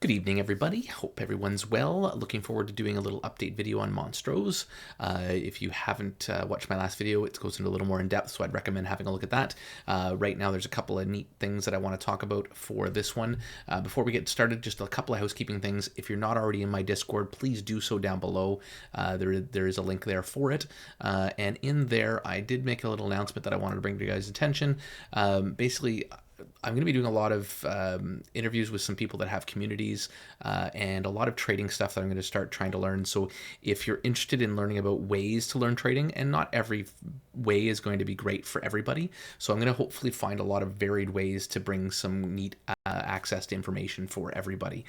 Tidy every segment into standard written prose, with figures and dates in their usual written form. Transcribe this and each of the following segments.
Good evening, everybody. Hope everyone's well. Looking forward to doing a little update video on Monstros. If you haven't watched my last video, it goes into a little more in depth, so I'd recommend having a look at that. Right now, there's a couple of neat things that I want to talk about for this one. Before we get started, just a couple of housekeeping things. If you're not already in my Discord, please do so down below. There is a link there for it. And in there, I did make a little announcement that I wanted to bring to you guys' attention. Basically, I'm going to be doing a lot of interviews with some people that have communities and a lot of trading stuff that I'm going to start trying to learn. So if you're interested in learning about ways to learn trading, and not every way is going to be great for everybody, so I'm going to hopefully find a lot of varied ways to bring some neat access to information for everybody.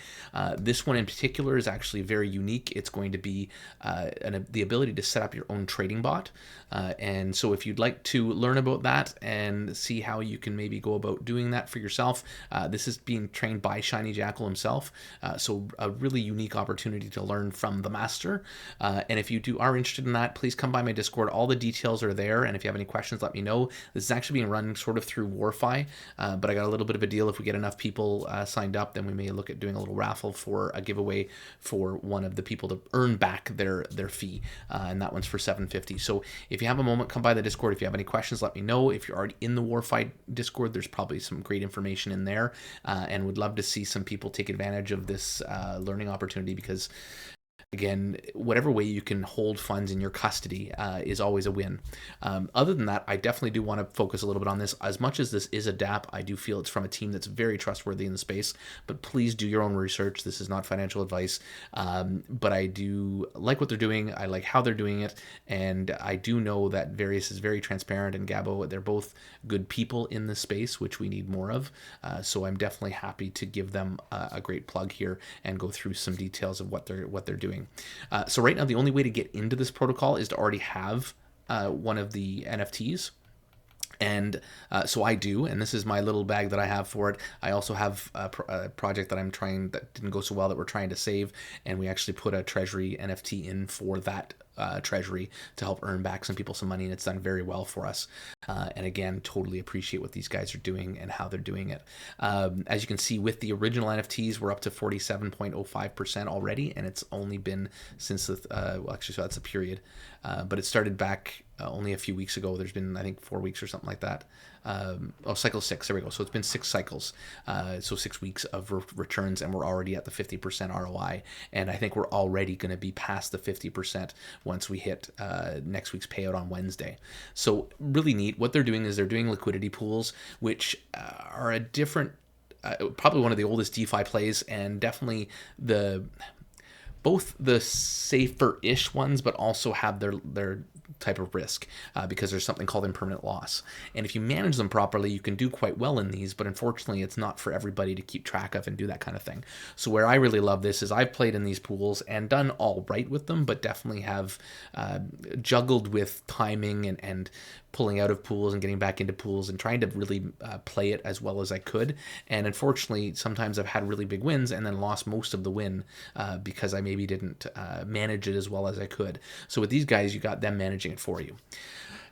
This one in particular is actually very unique. It's going to be the ability to set up your own trading bot. And so if you'd like to learn about that and see how you can maybe go about doing that for yourself, this is being trained by Shiny Jackal himself. So a really unique opportunity to learn from the master. And if you are interested in that, please come by my Discord. All the details are there. And if you have any questions, let me know. This is actually being run sort of through Warfi, but I got a little bit of a deal. If we get enough people signed up, then we may look at doing a little raffle for a giveaway for one of the people to earn back their fee, and that one's for $750. So if you have a moment, come by the Discord. If you have any questions, let me know. If you're already in the Warfight Discord, there's probably some great information in there, and would love to see some people take advantage of this learning opportunity, because again, whatever way you can hold funds in your custody is always a win. Other than that, I definitely do want to focus a little bit on this. As much as this is a DApp, I do feel it's from a team that's very trustworthy in the space, but please do your own research. This is not financial advice, but I do like what they're doing. I like how they're doing it, and I do know that Various is very transparent, and Gabo, they're both good people in this space, which we need more of. So I'm definitely happy to give them a great plug here and go through some details of what they're doing. So right now, the only way to get into this protocol is to already have one of the NFTs. And so I do, and this is my little bag that I have for it. I also have a project that I'm trying that didn't go so well that we're trying to save, and we actually put a treasury NFT in for that treasury to help earn back some people some money, and it's done very well for us. And again, totally appreciate what these guys are doing and how they're doing it. As you can see, with the original NFTs, we're up to 47.05% already, and it's only been since the well, actually, so that's a period, but it started back only a few weeks ago. There's been, I think, 4 weeks or something like that. Cycle 6, there we go. So it's been 6 cycles, so 6 weeks of returns, and we're already at the 50% ROI, and I think we're already going to be past the 50% once we hit next week's payout on Wednesday. So really neat. What they're doing is they're doing liquidity pools, which are a different, probably one of the oldest DeFi plays, and definitely both the safer-ish ones, but also have their type of risk, because there's something called impermanent loss. And if you manage them properly, you can do quite well in these, but unfortunately, it's not for everybody to keep track of and do that kind of thing. So where I really love this is I've played in these pools and done all right with them, but definitely have juggled with timing and pulling out of pools and getting back into pools and trying to really play it as well as I could. And unfortunately, sometimes I've had really big wins and then lost most of the win because I maybe didn't manage it as well as I could. So with these guys, you got them managing it for you.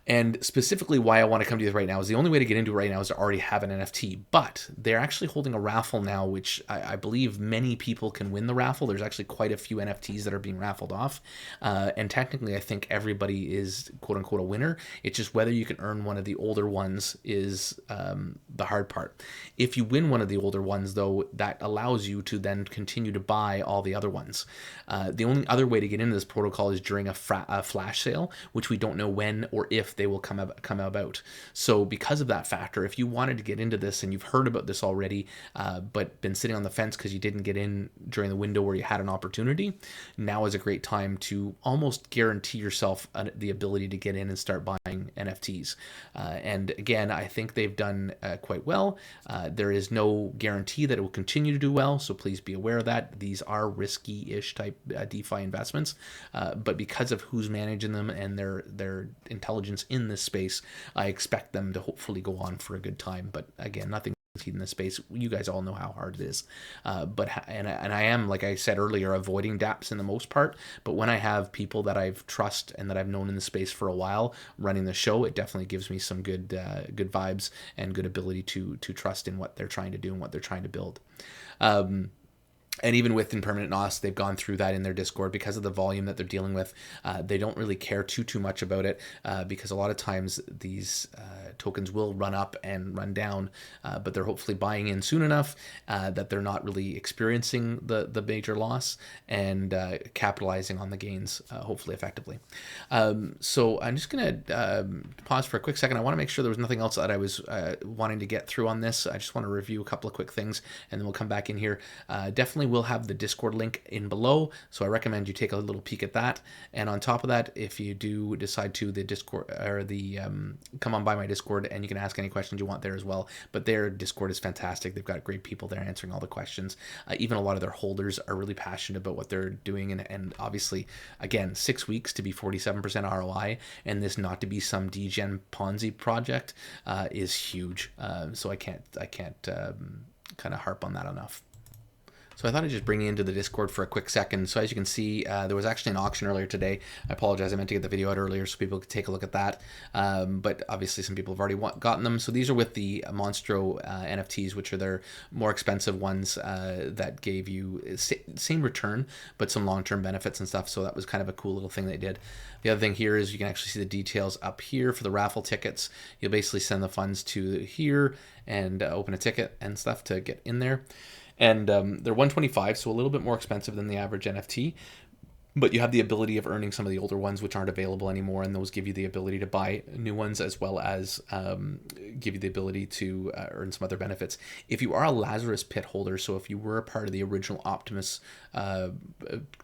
And specifically why I want to come to you right now is the only way to get into it right now is to already have an NFT, but they're actually holding a raffle now, which I believe many people can win the raffle. There's actually quite a few NFTs that are being raffled off. And technically, I think everybody is quote unquote a winner. It's just whether you can earn one of the older ones is the hard part. If you win one of the older ones, though, that allows you to then continue to buy all the other ones. The only other way to get into this protocol is during a flash sale, which we don't know when or if they will come about. So because of that factor, if you wanted to get into this and you've heard about this already, but been sitting on the fence because you didn't get in during the window where you had an opportunity, now is a great time to almost guarantee yourself the ability to get in and start buying NFTs. And again, I think they've done quite well. There is no guarantee that it will continue to do well, so please be aware of that. These are risky-ish type DeFi investments, but because of who's managing them and their intelligence in this space, I expect them to hopefully go on for a good time. But again, nothing in this space. You guys all know how hard it is. But I am, like I said earlier, avoiding dApps in the most part. But when I have people that I've trust and that I've known in the space for a while running the show, it definitely gives me some good vibes and good ability to trust in what they're trying to do and what they're trying to build. And even with Impermanent NOS, they've gone through that in their Discord because of the volume that they're dealing with. They don't really care too much about it because a lot of times these tokens will run up and run down, but they're hopefully buying in soon enough that they're not really experiencing the major loss and capitalizing on the gains, hopefully effectively. So I'm just going to pause for a quick second. I want to make sure there was nothing else that I was wanting to get through on this. I just want to review a couple of quick things, and then we'll come back in here. Definitely will have the Discord link in below, so I recommend you take a little peek at that. And on top of that, if you do decide to, the Discord or the come on by my Discord, and you can ask any questions you want there as well. But their Discord is fantastic. They've got great people there answering all the questions. Even a lot of their holders are really passionate about what they're doing, and obviously, again, 6 weeks to be 47% ROI, and this not to be some degen Ponzi project is huge. So I can't kind of harp on that enough. So I thought I'd just bring you into the Discord for a quick second. So as you can see, there was actually an auction earlier today. I apologize, I meant to get the video out earlier so people could take a look at that. But obviously some people have already gotten them. So these are with the Monstro NFTs, which are their more expensive ones that gave you same return, but some long-term benefits and stuff. So that was kind of a cool little thing they did. The other thing here is you can actually see the details up here for the raffle tickets. You'll basically send the funds to here and open a ticket and stuff to get in there. And they're 125, so a little bit more expensive than the average NFT. But you have the ability of earning some of the older ones, which aren't available anymore, and those give you the ability to buy new ones, as well as give you the ability to earn some other benefits. If you are a Lazarus Pit holder, so if you were a part of the original Optimus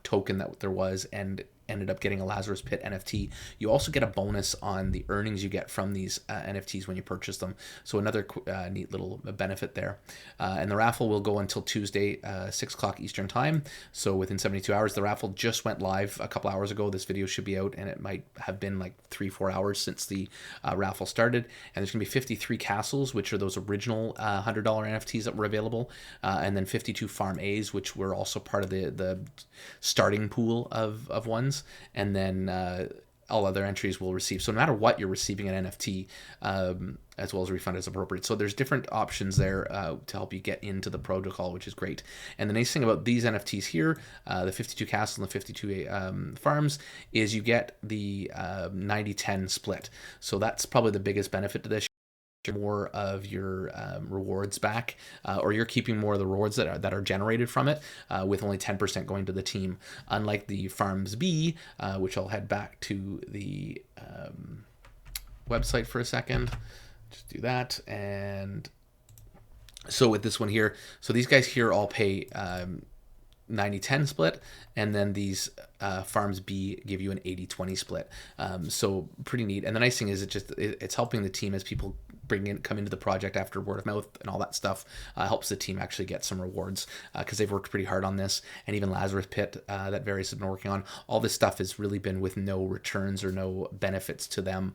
token that there was and ended up getting a Lazarus Pit NFT, you also get a bonus on the earnings you get from these NFTs when you purchase them. So another neat little benefit there. And the raffle will go until Tuesday, 6 o'clock Eastern time. So within 72 hours, the raffle just went live a couple hours ago. This video should be out, and it might have been like 3-4 hours since the raffle started. And there's gonna be 53 castles, which are those original $100 NFTs that were available. And then 52 Farm A's, which were also part of the starting pool of ones. And then all other entries will receive. So no matter what, you're receiving an NFT as well as a refund as appropriate. So there's different options there to help you get into the protocol, which is great. And the nice thing about these NFTs here, the 52 castles and the 52 farms, is you get the 90-10 split. So that's probably the biggest benefit to this. More of your rewards back, or you're keeping more of the rewards that are generated from it, with only 10% going to the team. Unlike the Farms B, which I'll head back to the website for a second. Just do that. And so with this one here, so these guys here all pay 90-10 split, and then these Farms B give you an 80-20 split. So pretty neat. And the nice thing is it's helping the team as people come into the project after word of mouth and all that stuff. Helps the team actually get some rewards because they've worked pretty hard on this. And even Lazarus Pit that Various have been working on, all this stuff has really been with no returns or no benefits to them.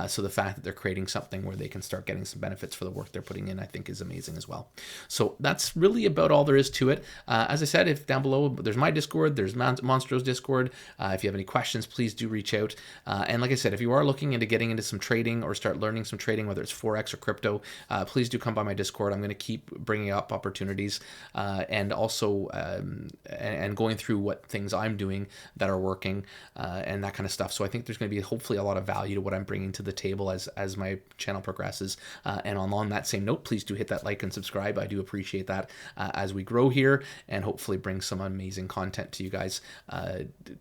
So the fact that they're creating something where they can start getting some benefits for the work they're putting in, I think is amazing as well. So that's really about all there is to it. As I said, if down below there's my Discord, there's Monstro's Discord. If you have any questions, please do reach out. And like I said, if you are looking into getting into some trading or start learning some trading, whether it's Forex or crypto, please do come by my Discord. I'm going to keep bringing up opportunities and also and going through what things I'm doing that are working and that kind of stuff. So I think there's going to be hopefully a lot of value to what I'm bringing to the table as my channel progresses. And on that same note, please do hit that like and subscribe. I do appreciate that as we grow here and hopefully bring some amazing content to you guys,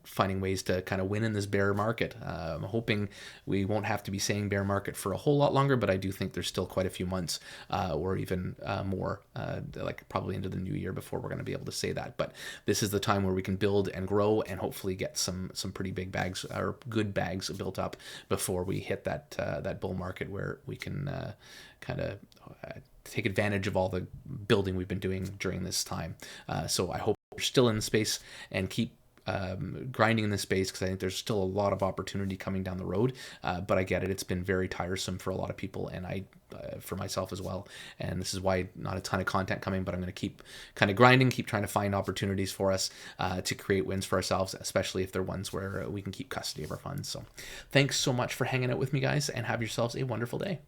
finding ways to kind of win in this bear market. I'm hoping we won't have to be saying bear market for a whole lot longer, but I do think there's still quite a few months or even more, like probably into the new year before we're going to be able to say that. But this is the time where we can build and grow and hopefully get some pretty big bags or good bags built up before we hit that bull market where we can kind of take advantage of all the building we've been doing during this time. So I hope you're still in the space and keep grinding in this space, because I think there's still a lot of opportunity coming down the road. But I get it. It's been very tiresome for a lot of people, and I for myself as well. And this is why not a ton of content coming, but I'm going to keep kind of grinding, keep trying to find opportunities for us to create wins for ourselves, especially if they're ones where we can keep custody of our funds. So thanks so much for hanging out with me, guys, and have yourselves a wonderful day.